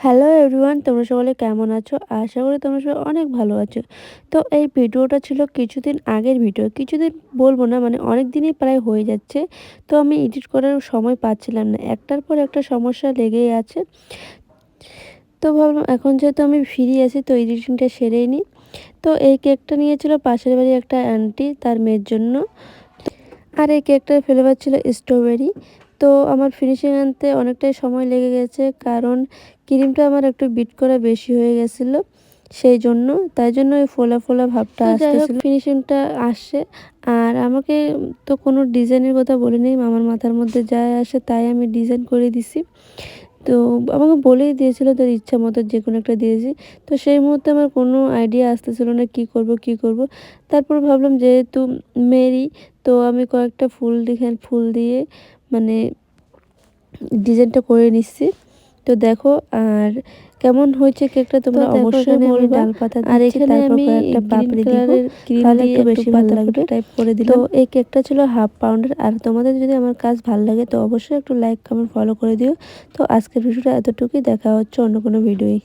Hello everyone, তোমরা সকলে কেমন আছো? আশা করি তোমরা সবাই অনেক ভালো আছো। তো এই ভিডিওটা ছিল কিছুদিন আগের ভিডিও, কিছুদিন বলবো না, মানে অনেক দিনই প্রায় হয়ে যাচ্ছে। তো আমি এডিট করার সময় পাচ্ছিলাম না, একটার পর একটা সমস্যা লেগেই আছে। তো ভাবলাম এখন যেহেতু আমি ফ্রি আছি তো এডিটিংটা সেরেই নিই। তো এই কেকটা নিয়েছিল পাশের বাড়ি একটা আন্টি, তার মেয়ের জন্য। আর এই কেকটার ফ্লেভার ছিল স্ট্রবেরি। তো আমার ফিনিশিং আনতে অনেকটাই সময় লেগে গেছে, কারণ ক্রিমটা আমার একটু বিট করা বেশি হয়ে গেছিলো, সেই জন্য তাই জন্য ওই ফোলা ফোলা ভাবটা আসতেছিল। ফিনিশিংটা আসছে। আর আমাকে তো কোনো ডিজাইনের কথা বলেনি, আমার মাথার মধ্যে যা আসে তাই আমি ডিজাইন করে দিছি। তো আমাকে বলেই দিয়েছিল তোর ইচ্ছা মতো যে কোনো একটা দিয়েছি। তো সেই মুহূর্তে আমার কোনো আইডিয়া আসতেছিল না কি করব। তারপর ভাবলাম যেহেতু মেরি, তো আমি কয়েকটা ফুল দিয়ে মানে ডিজাইনটা করে নিচ্ছি। তো দেখো আর কেমন হয়েছে কেকটা তোমরা অবশ্যই বলবা। আর এখানে আমি একটা পাপড়ি দিব, তাহলে একটু বেশি ভালো লাগবে টাইপ করে দিলাম। তো এই কেকটা ছিল হাফ পাউন্ডের। আর তোমাদের যদি আমার কাজ ভালো লাগে তো অবশ্যই একটু লাইক কমেন্ট ফলো করে দিও। তো আজকের ভিডিওটা এতটুকুই, দেখা হচ্ছে অন্য কোনো ভিডিওয়।